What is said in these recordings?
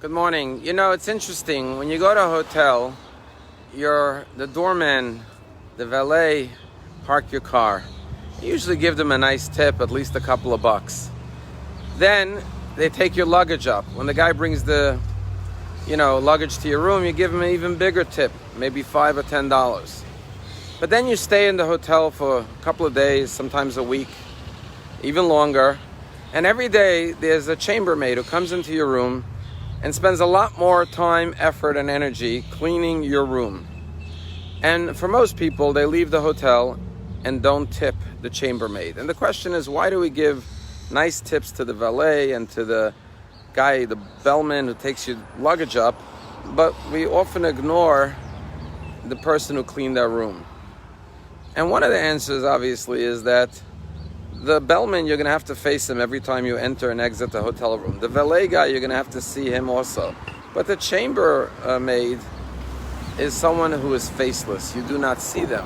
Good morning. You know, it's interesting. When you go to a hotel, the doorman, the valet, park your car. You usually give them a nice tip, at least a couple of bucks. Then they take your luggage up. When the guy brings the, luggage to your room, you give him an even bigger tip, maybe $5 or $10. But then you stay in the hotel for a couple of days, sometimes a week, even longer. And every day there's a chambermaid who comes into your room and spends a lot more time, effort, and energy cleaning your room. And for most people, they leave the hotel and don't tip the chambermaid. And the question is, why do we give nice tips to the valet and to the guy, the bellman who takes your luggage up, but we often ignore the person who cleaned our room? And one of the answers, obviously, is that the bellman, you're going to have to face him every time you enter and exit the hotel room. The valet guy, you're going to have to see him also. But the chambermaid is someone who is faceless. You do not see them.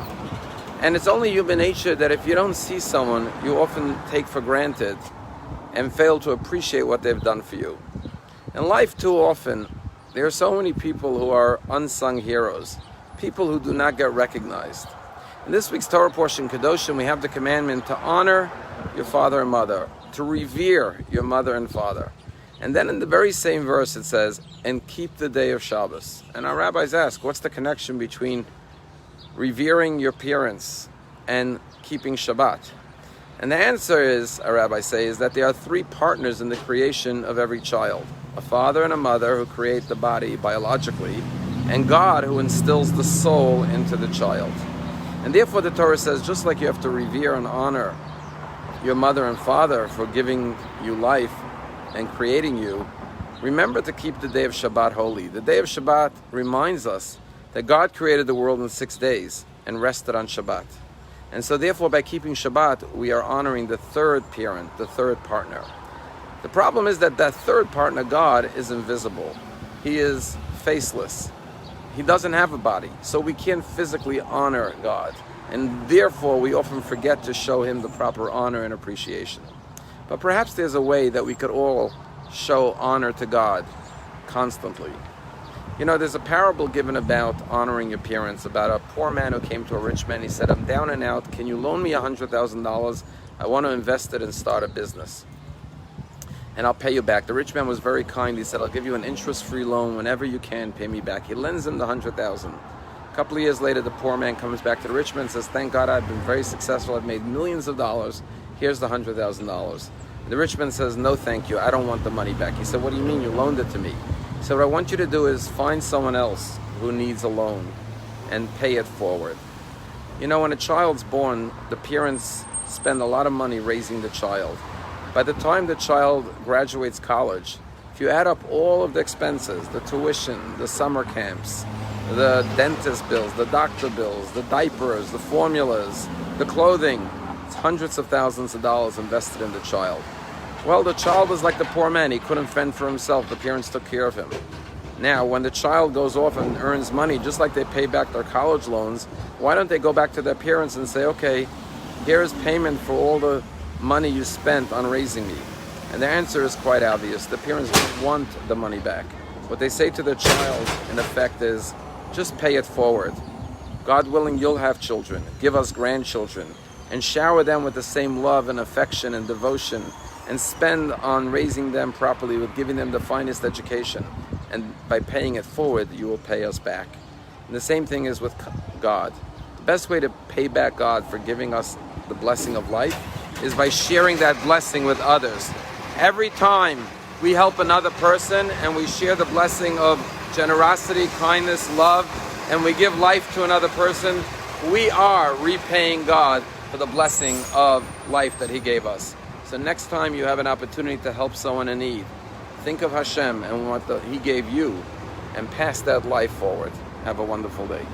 And it's only human nature that if you don't see someone, you often take for granted and fail to appreciate what they've done for you. In life, too often, there are so many people who are unsung heroes, people who do not get recognized. In this week's Torah portion, Kedoshim, we have the commandment to honor your father and mother, to revere your mother and father. And then in the very same verse it says, and keep the day of Shabbos. And our rabbis ask, what's the connection between revering your parents and keeping Shabbat? And the answer is, our rabbis say, is that there are three partners in the creation of every child. A father and a mother who create the body biologically, and God who instills the soul into the child. And therefore the Torah says, just like you have to revere and honor your mother and father for giving you life and creating you, remember to keep the day of Shabbat holy. The day of Shabbat reminds us that God created the world in 6 days and rested on Shabbat. And so therefore by keeping Shabbat, we are honoring the third parent, the third partner. The problem is that third partner, God, is invisible. He is faceless. He doesn't have a body, so we can't physically honor God. And therefore, we often forget to show him the proper honor and appreciation. But perhaps there's a way that we could all show honor to God constantly. You know, there's a parable given about honoring your parents, about a poor man who came to a rich man. He said, I'm down and out. Can you loan me $100,000? I want to invest it and start a business, and I'll pay you back. The rich man was very kind. He said, I'll give you an interest-free loan whenever you can, pay me back. He lends him the $100,000. A couple of years later, the poor man comes back to the rich man and says, thank God, I've been very successful. I've made millions of dollars. Here's the $100,000. The rich man says, no, thank you. I don't want the money back. He said, what do you mean? You loaned it to me. He said, what I want you to do is find someone else who needs a loan and pay it forward. You know, when a child's born, the parents spend a lot of money raising the child. By the time the child graduates college, if you add up all of the expenses, the tuition, the summer camps, the dentist bills, the doctor bills, the diapers, the formulas, the clothing, it's hundreds of thousands of dollars invested in the child. Well, the child is like the poor man. He couldn't fend for himself. The parents took care of him. Now, when the child goes off and earns money, just like they pay back their college loans, why don't they go back to their parents and say, okay, here is payment for all the money you spent on raising me? And the answer is quite obvious. The parents don't want the money back. What they say to their child, in effect, is just pay it forward. God willing, you'll have children. Give us grandchildren. And shower them with the same love and affection and devotion, and spend on raising them properly with giving them the finest education. And by paying it forward, you will pay us back. And the same thing is with God. The best way to pay back God for giving us the blessing of life is by sharing that blessing with others. Every time we help another person and we share the blessing of generosity, kindness, love, and we give life to another person, we are repaying God for the blessing of life that he gave us. So next time you have an opportunity to help someone in need, think of Hashem and what he gave you and pass that life forward. Have a wonderful day.